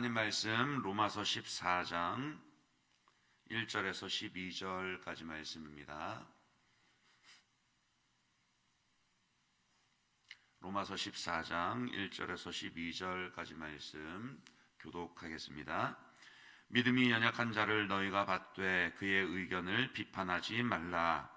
하나님 말씀 로마서 14장 1절에서 12절까지 말씀입니다. 로마서 14장 1절에서 12절까지 말씀 교독하겠습니다. 믿음이 연약한 자를 너희가 받되 그의 의견을 비판하지 말라.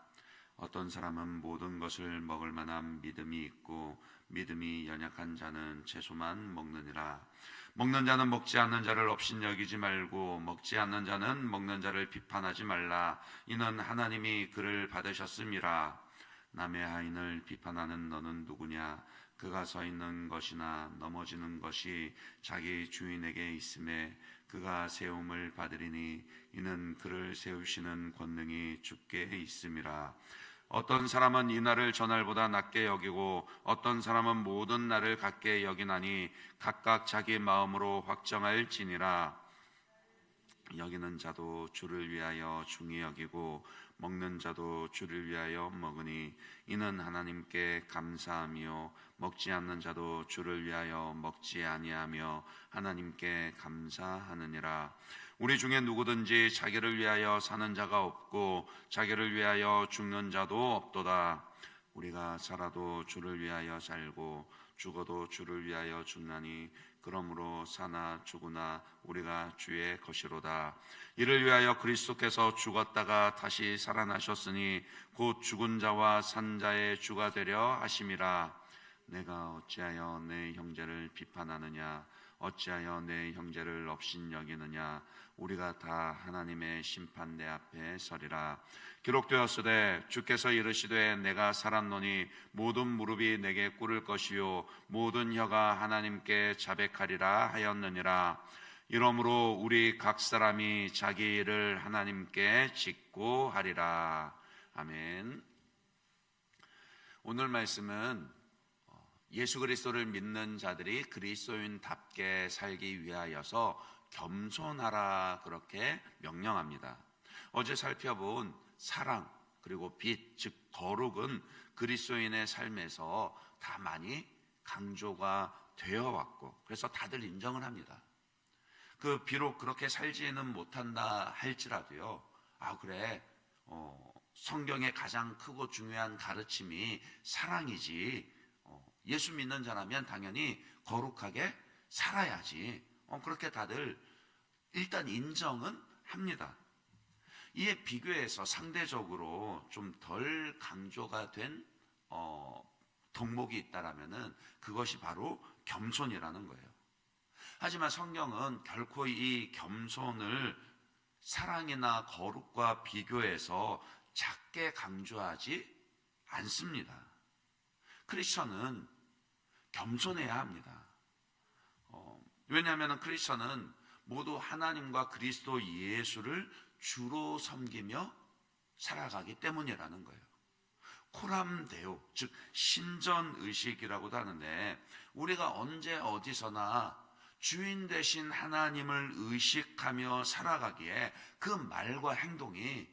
어떤 사람은 모든 것을 먹을 만한 믿음이 있고 믿음이 연약한 자는 채소만 먹느니라. 먹는 자는 먹지 않는 자를 업신여기지 말고 먹지 않는 자는 먹는 자를 비판하지 말라. 이는 하나님이 그를 받으셨음이라. 남의 하인을 비판하는 너는 누구냐? 그가 서 있는 것이나 넘어지는 것이 자기 주인에게 있음에 그가 세움을 받으리니 이는 그를 세우시는 권능이 주께 있음이라. 어떤 사람은 이 날을 저날보다 낮게 여기고 어떤 사람은 모든 날을 같게 여기나니 각각 자기 마음으로 확정할지니라. 여기는 자도 주를 위하여 중히 여기고 먹는 자도 주를 위하여 먹으니 이는 하나님께 감사하며 먹지 않는 자도 주를 위하여 먹지 아니하며 하나님께 감사하느니라. 우리 중에 누구든지 자기를 위하여 사는 자가 없고 자기를 위하여 죽는 자도 없도다. 우리가 살아도 주를 위하여 살고 죽어도 주를 위하여 죽나니 그러므로 사나 죽으나 우리가 주의 것이로다. 이를 위하여 그리스도께서 죽었다가 다시 살아나셨으니 곧 죽은 자와 산 자의 주가 되려 하심이라. 내가 어찌하여 내 형제를 비판하느냐? 어찌하여 내 형제를 업신여기느냐? 우리가 다 하나님의 심판대 앞에 서리라. 기록되었으되 주께서 이르시되 내가 살았노니 모든 무릎이 내게 꿇을 것이요 모든 혀가 하나님께 자백하리라 하였느니라. 이러므로 우리 각 사람이 자기 일을 하나님께 짓고 하리라. 아멘. 오늘 말씀은 예수 그리스도를 믿는 자들이 그리스도인답게 살기 위하여서 겸손하라 그렇게 명령합니다. 어제 살펴본 사랑 그리고 빛, 즉 거룩은 그리스도인의 삶에서 다 많이 강조가 되어 왔고 그래서 다들 인정을 합니다. 비록 그렇게 살지는 못한다 할지라도요, 그래, 성경의 가장 크고 중요한 가르침이 사랑이지, 예수 믿는 자라면 당연히 거룩하게 살아야지, 그렇게 다들 일단 인정은 합니다. 이에 비교해서 상대적으로 좀 덜 강조가 된 덕목이 있다라면은 그것이 바로 겸손이라는 거예요. 하지만 성경은 결코 이 겸손을 사랑이나 거룩과 비교해서 작게 강조하지 않습니다. 크리스천은 겸손해야 합니다. 왜냐하면 크리스천은 모두 하나님과 그리스도 예수를 주로 섬기며 살아가기 때문이라는 거예요. 코람데오, 즉 신전의식이라고도 하는데 우리가 언제 어디서나 주인 되신 하나님을 의식하며 살아가기에 그 말과 행동이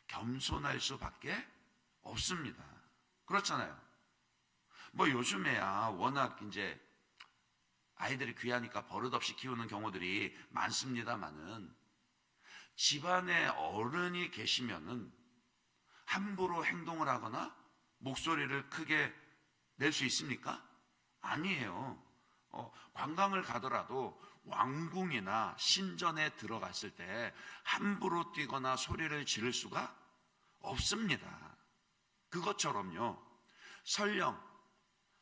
겸손할 수밖에 없습니다. 그렇잖아요. 요즘에야 워낙 이제 아이들이 귀하니까 버릇없이 키우는 경우들이 많습니다만은 집안에 어른이 계시면은 함부로 행동을 하거나 목소리를 크게 낼 수 있습니까? 아니에요. 관광을 가더라도 왕궁이나 신전에 들어갔을 때 함부로 뛰거나 소리를 지를 수가 없습니다. 그것처럼요, 설령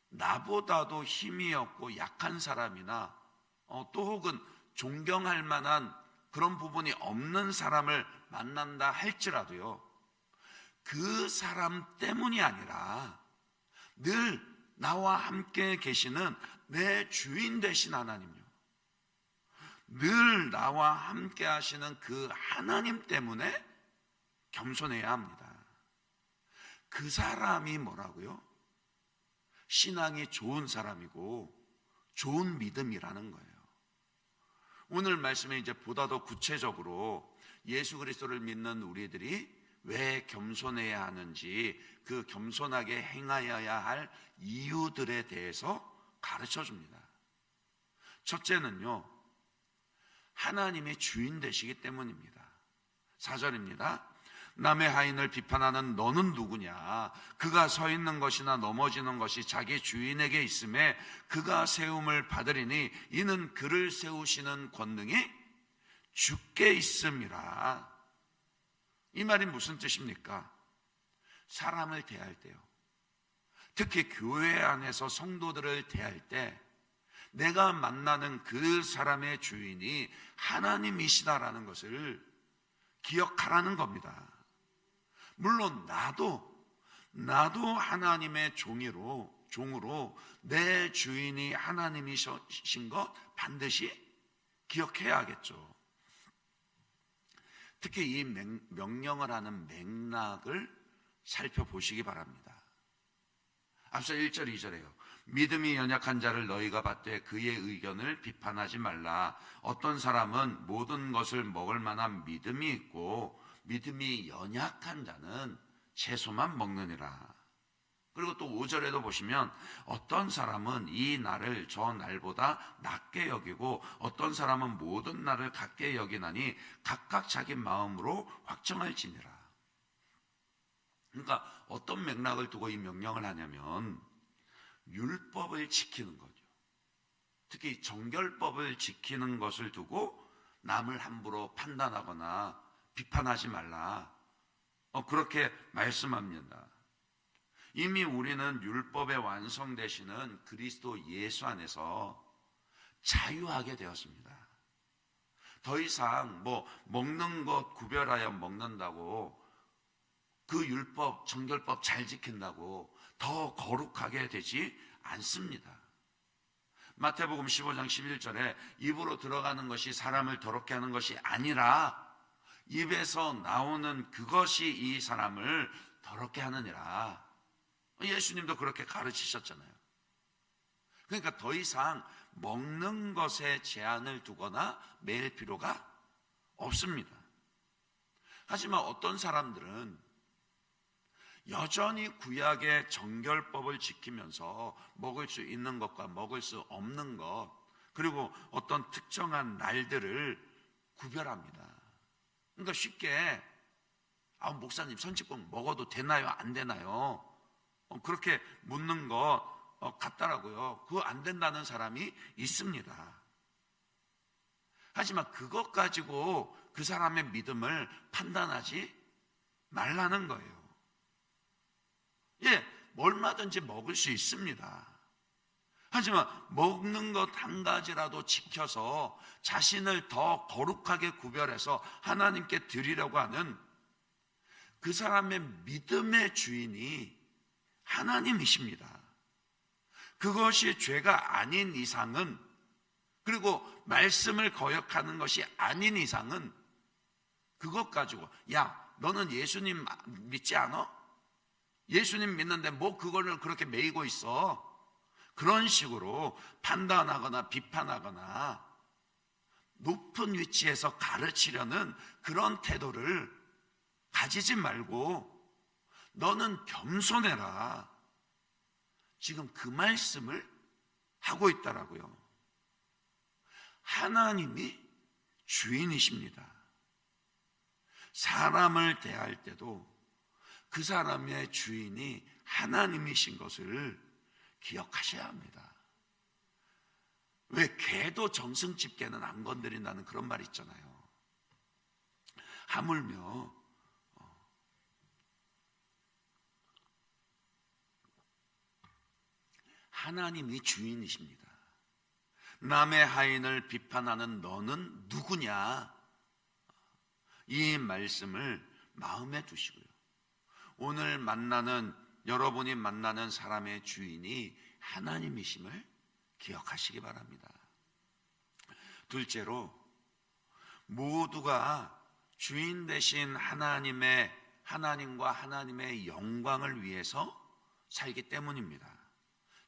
나보다도 힘이 없고 약한 사람이나 또 혹은 존경할 만한 그런 부분이 없는 사람을 만난다 할지라도요, 그 사람 때문이 아니라 늘 나와 함께 계시는 내 주인 되신 하나님요, 늘 나와 함께 하시는 그 하나님 때문에 겸손해야 합니다. 그 사람이 뭐라고요? 신앙이 좋은 사람이고 좋은 믿음이라는 거예요. 오늘 말씀에 이제 보다 더 구체적으로 예수 그리스도를 믿는 우리들이 왜 겸손해야 하는지, 그 겸손하게 행하여야 할 이유들에 대해서 가르쳐 줍니다. 첫째는요, 하나님의 주인 되시기 때문입니다. 4절입니다. 남의 하인을 비판하는 너는 누구냐? 그가 서 있는 것이나 넘어지는 것이 자기 주인에게 있음에 그가 세움을 받으리니 이는 그를 세우시는 권능이 주께 있음이라. 이 말이 무슨 뜻입니까? 사람을 대할 때요, 특히 교회 안에서 성도들을 대할 때 내가 만나는 그 사람의 주인이 하나님이시다라는 것을 기억하라는 겁니다. 물론 나도 하나님의 종으로 내 주인이 하나님이신 것 반드시 기억해야겠죠. 특히 이 명령을 하는 맥락을 살펴보시기 바랍니다. 앞서 1절 2절에요. 믿음이 연약한 자를 너희가 받되 그의 의견을 비판하지 말라. 어떤 사람은 모든 것을 먹을 만한 믿음이 있고 믿음이 연약한 자는 채소만 먹느니라. 그리고 또 5절에도 보시면 어떤 사람은 이 날을 저 날보다 낮게 여기고 어떤 사람은 모든 날을 같게 여기나니 각각 자기 마음으로 확정할지니라. 그러니까 어떤 맥락을 두고 이 명령을 하냐면 율법을 지키는 거죠. 특히 정결법을 지키는 것을 두고 남을 함부로 판단하거나 비판하지 말라, 그렇게 말씀합니다. 이미 우리는 율법의 완성되시는 그리스도 예수 안에서 자유하게 되었습니다. 더 이상 먹는 것 구별하여 먹는다고 그 율법, 정결법 잘 지킨다고 더 거룩하게 되지 않습니다. 마태복음 15장 11절에 입으로 들어가는 것이 사람을 더럽게 하는 것이 아니라 입에서 나오는 그것이 이 사람을 더럽게 하느니라. 예수님도 그렇게 가르치셨잖아요. 그러니까 더 이상 먹는 것에 제한을 두거나 매일 필요가 없습니다. 하지만 어떤 사람들은 여전히 구약의 정결법을 지키면서 먹을 수 있는 것과 먹을 수 없는 것, 그리고 어떤 특정한 날들을 구별합니다. 그러니까 쉽게 목사님 선지국 먹어도 되나요? 안 되나요? 그렇게 묻는 것 같더라고요. 그거 안 된다는 사람이 있습니다. 하지만 그것 가지고 그 사람의 믿음을 판단하지 말라는 거예요. 얼마든지 먹을 수 있습니다. 하지만 먹는 것 한 가지라도 지켜서 자신을 더 거룩하게 구별해서 하나님께 드리려고 하는 그 사람의 믿음의 주인이 하나님이십니다. 그것이 죄가 아닌 이상은, 그리고 말씀을 거역하는 것이 아닌 이상은 그것 가지고 너는 예수님 믿지 않아? 예수님 믿는데 그거를 그렇게 매이고 있어? 그런 식으로 판단하거나 비판하거나 높은 위치에서 가르치려는 그런 태도를 가지지 말고 너는 겸손해라. 지금 그 말씀을 하고 있더라고요. 하나님이 주인이십니다. 사람을 대할 때도 그 사람의 주인이 하나님이신 것을 기억하셔야 합니다. 왜 개도 정승 집게는 안 건드린다는 그런 말 있잖아요. 하물며 하나님이 주인이십니다. 남의 하인을 비판하는 너는 누구냐? 이 말씀을 마음에 두시고요. 오늘 여러분이 만나는 사람의 주인이 하나님이심을 기억하시기 바랍니다. 둘째로, 모두가 주인 되신 하나님과 하나님의 영광을 위해서 살기 때문입니다.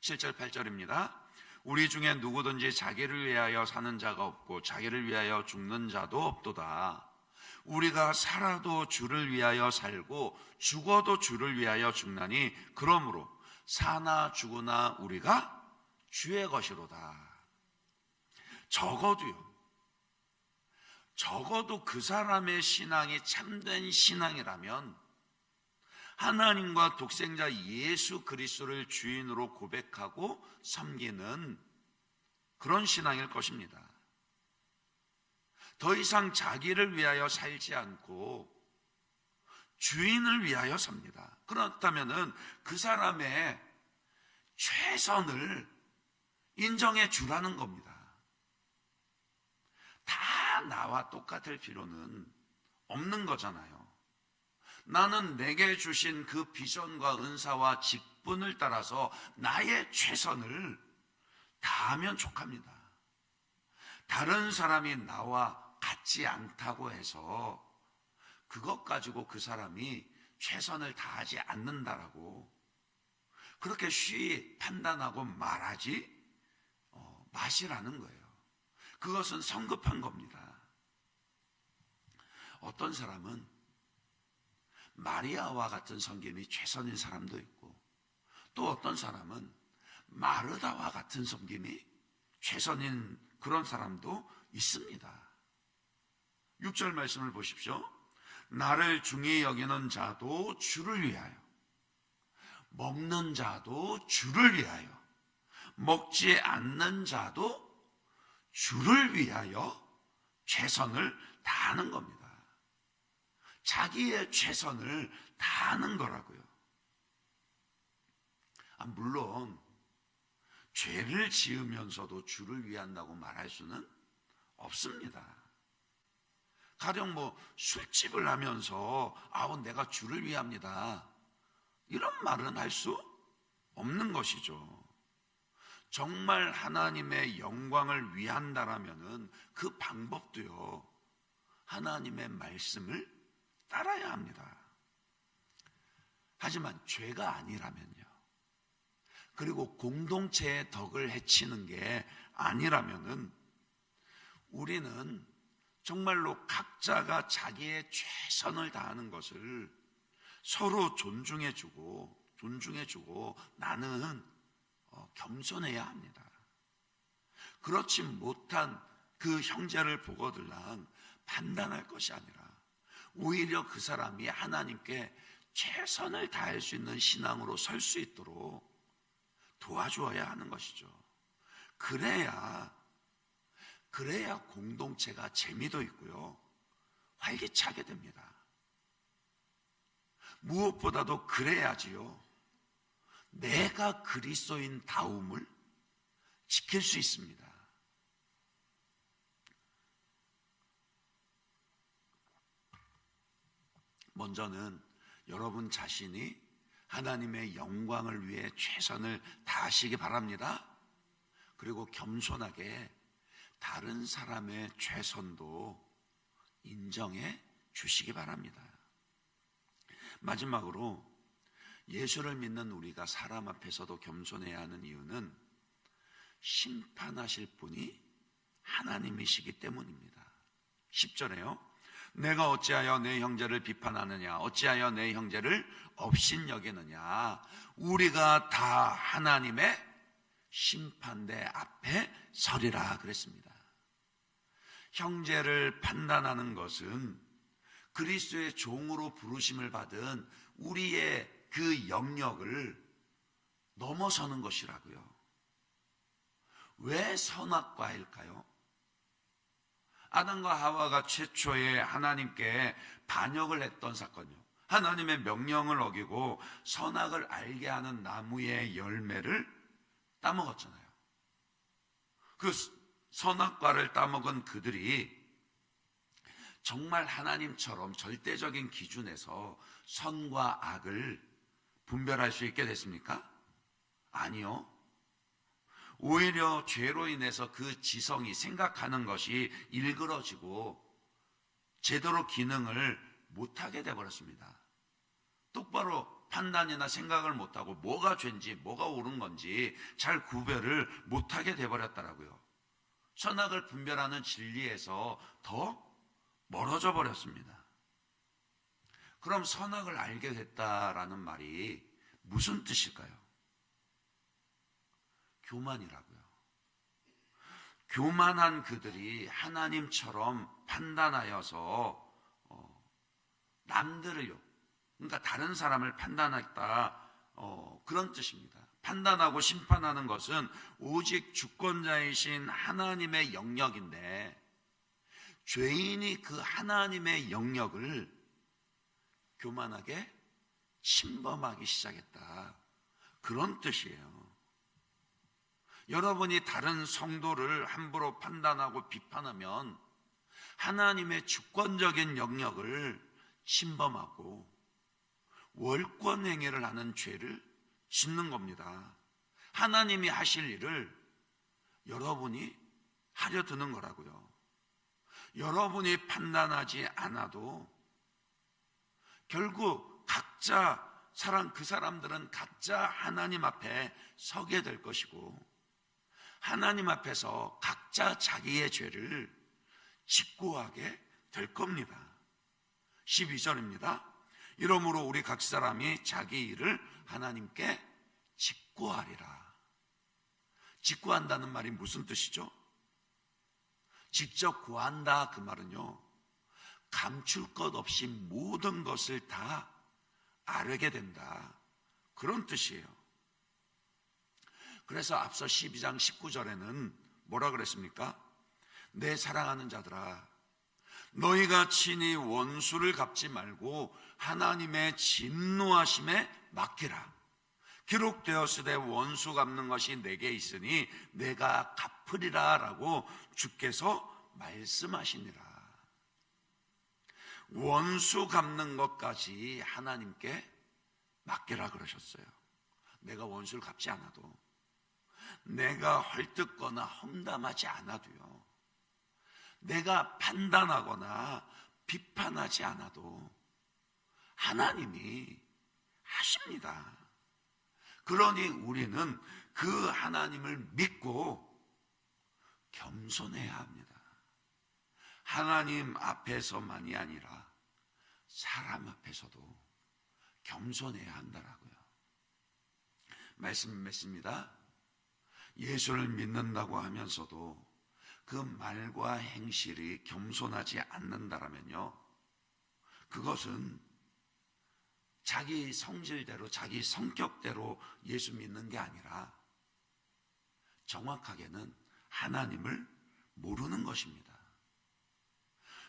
7절 8절입니다. 우리 중에 누구든지 자기를 위하여 사는 자가 없고 자기를 위하여 죽는 자도 없도다. 우리가 살아도 주를 위하여 살고 죽어도 주를 위하여 죽나니 그러므로 사나 죽으나 우리가 주의 것이로다. 적어도요, 적어도 그 사람의 신앙이 참된 신앙이라면 하나님과 독생자 예수 그리스도를 주인으로 고백하고 섬기는 그런 신앙일 것입니다. 더 이상 자기를 위하여 살지 않고 주인을 위하여 삽니다. 그렇다면 그 사람의 최선을 인정해 주라는 겁니다. 다 나와 똑같을 필요는 없는 거잖아요. 나는 내게 주신 그 비전과 은사와 직분을 따라서 나의 최선을 다하면 족합니다. 다른 사람이 나와 같지 않다고 해서 그것 가지고 그 사람이 최선을 다하지 않는다라고 그렇게 쉬이 판단하고 말하지 마시라는 거예요. 그것은 성급한 겁니다. 어떤 사람은 마리아와 같은 섬김이 최선인 사람도 있고, 또 어떤 사람은 마르다와 같은 섬김이 최선인 그런 사람도 있습니다. 6절 말씀을 보십시오. 나를 중히 여기는 자도 주를 위하여, 먹는 자도 주를 위하여, 먹지 않는 자도 주를 위하여 최선을 다하는 겁니다. 자기의 최선을 다하는 거라고요. 물론 죄를 지으면서도 주를 위한다고 말할 수는 없습니다. 가령 술집을 하면서 내가 주를 위합니다, 이런 말은 할 수 없는 것이죠. 정말 하나님의 영광을 위한다라면은 그 방법도요, 하나님의 말씀을 따라야 합니다. 하지만 죄가 아니라면요, 그리고 공동체의 덕을 해치는 게 아니라면은 우리는 정말로 각자가 자기의 최선을 다하는 것을 서로 존중해주고 나는 겸손해야 합니다. 그렇지 못한 그 형제를 보거들랑 판단할 것이 아니라 오히려 그 사람이 하나님께 최선을 다할 수 있는 신앙으로 설 수 있도록 도와주어야 하는 것이죠. 그래야 공동체가 재미도 있고요, 활기차게 됩니다. 무엇보다도 그래야지요, 내가 그리스도인 다움을 지킬 수 있습니다. 먼저는 여러분 자신이 하나님의 영광을 위해 최선을 다하시기 바랍니다. 그리고 겸손하게 다른 사람의 최선도 인정해 주시기 바랍니다. 마지막으로 예수를 믿는 우리가 사람 앞에서도 겸손해야 하는 이유는 심판하실 분이 하나님이시기 때문입니다. 10절에요. 내가 어찌하여 내 형제를 비판하느냐, 어찌하여 내 형제를 업신여기느냐. 우리가 다 하나님의 심판대 앞에 서리라 그랬습니다. 형제를 판단하는 것은 그리스도의 종으로 부르심을 받은 우리의 그 영역을 넘어서는 것이라고요. 왜 선악과일까요? 아담과 하와가 최초에 하나님께 반역을 했던 사건이요, 하나님의 명령을 어기고 선악을 알게 하는 나무의 열매를 따먹었잖아요. 그 선악과를 따먹은 그들이 정말 하나님처럼 절대적인 기준에서 선과 악을 분별할 수 있게 됐습니까? 아니요. 오히려 죄로 인해서 그 지성이, 생각하는 것이 일그러지고 제대로 기능을 못하게 돼버렸습니다. 똑바로 판단이나 생각을 못하고 뭐가 죄인지 뭐가 옳은 건지 잘 구별을 못하게 돼버렸더라고요. 선악을 분별하는 진리에서 더 멀어져 버렸습니다. 그럼 선악을 알게 됐다라는 말이 무슨 뜻일까요? 교만이라고요. 교만한 그들이 하나님처럼 판단하여서 남들을요, 그러니까 다른 사람을 판단했다, 그런 뜻입니다. 판단하고 심판하는 것은 오직 주권자이신 하나님의 영역인데, 죄인이 그 하나님의 영역을 교만하게 침범하기 시작했다, 그런 뜻이에요. 여러분이 다른 성도를 함부로 판단하고 비판하면 하나님의 주권적인 영역을 침범하고 월권 행위를 하는 죄를 짓는 겁니다. 하나님이 하실 일을 여러분이 하려 드는 거라고요. 여러분이 판단하지 않아도 결국 각자 그 사람들은 각자 하나님 앞에 서게 될 것이고, 하나님 앞에서 각자 자기의 죄를 직고하게 될 겁니다. 12절입니다. 이러므로 우리 각 사람이 자기 일을 하나님께 직고하리라. 직고한다는 말이 무슨 뜻이죠? 직접 고한다, 그 말은요, 감출 것 없이 모든 것을 다 아뢰게 된다, 그런 뜻이에요. 그래서 앞서 12장 19절에는 뭐라 그랬습니까? 내 사랑하는 자들아, 너희가 친히 원수를 갚지 말고 하나님의 진노하심에 맡기라. 기록되었으되 원수 갚는 것이 내게 있으니 내가 갚으리라 라고 주께서 말씀하시니라. 원수 갚는 것까지 하나님께 맡기라 그러셨어요. 내가 원수를 갚지 않아도, 내가 헐뜯거나 험담하지 않아도요, 내가 판단하거나 비판하지 않아도 하나님이 하십니다. 그러니 우리는 그 하나님을 믿고 겸손해야 합니다. 하나님 앞에서만이 아니라 사람 앞에서도 겸손해야 한다라고요. 말씀 맺습니다. 예수를 믿는다고 하면서도 그 말과 행실이 겸손하지 않는다라면요, 그것은 자기 성질대로, 자기 성격대로 예수 믿는 게 아니라 정확하게는 하나님을 모르는 것입니다.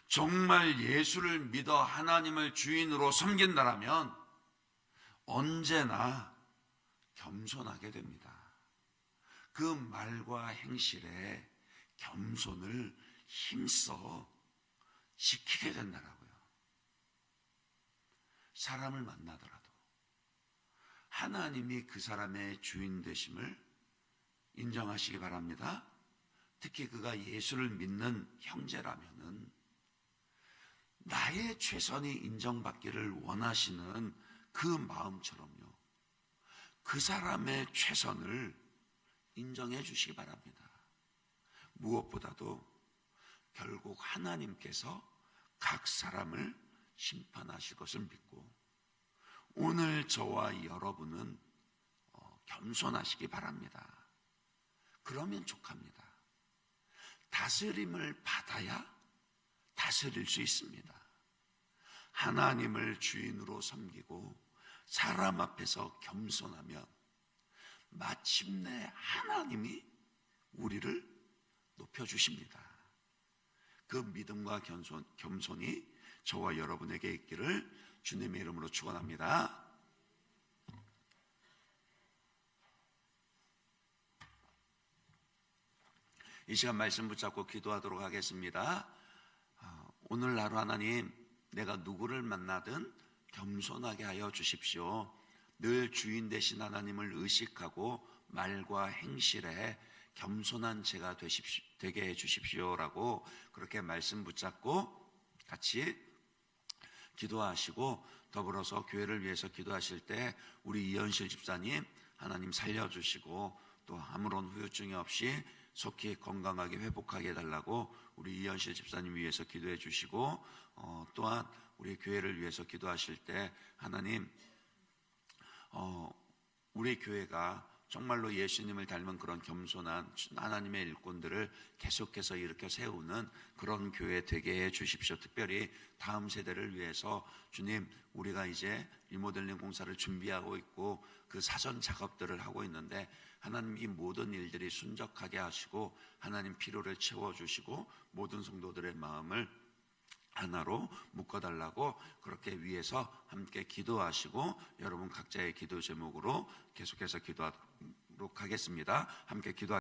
정말 예수를 믿어 하나님을 주인으로 섬긴다라면 언제나 겸손하게 됩니다. 그 말과 행실에 겸손을 힘써 지키게 된다라고요. 사람을 만나더라도 하나님이 그 사람의 주인 되심을 인정하시기 바랍니다. 특히 그가 예수를 믿는 형제라면은 나의 최선이 인정받기를 원하시는 그 마음처럼요, 그 사람의 최선을 인정해 주시기 바랍니다. 무엇보다도 결국 하나님께서 각 사람을 심판하실 것을 믿고 오늘 저와 여러분은 겸손하시기 바랍니다. 그러면 족합니다. 다스림을 받아야 다스릴 수 있습니다. 하나님을 주인으로 섬기고 사람 앞에서 겸손하면 마침내 하나님이 우리를 높여주십니다. 그 믿음과 겸손이 저와 여러분에게 있기를 주님의 이름으로 축원합니다. 이 시간 말씀 붙잡고 기도하도록 하겠습니다. 오늘 하루 하나님, 내가 누구를 만나든 겸손하게 하여 주십시오. 늘 주인 되신 하나님을 의식하고 말과 행실에 겸손한 제가 되게 해 주십시오라고 그렇게 말씀 붙잡고 같이 기도하시고, 더불어서 교회를 위해서 기도하실 때 우리 이현실 집사님 하나님 살려주시고 또 아무런 후유증이 없이 속히 건강하게 회복하게 해달라고 우리 이현실 집사님 위해서 기도해 주시고, 또한 우리 교회를 위해서 기도하실 때 하나님, 우리 교회가 정말로 예수님을 닮은 그런 겸손한 하나님의 일꾼들을 계속해서 일으켜 세우는 그런 교회 되게 해 주십시오. 특별히 다음 세대를 위해서 주님, 우리가 이제 리모델링 공사를 준비하고 있고 그 사전 작업들을 하고 있는데 하나님 이 모든 일들이 순적하게 하시고 하나님 필요를 채워주시고 모든 성도들의 마음을 하나로 묶어달라고 그렇게 위해서 함께 기도하시고 여러분 각자의 기도 제목으로 계속해서 기도하도록 하겠습니다. 함께 기도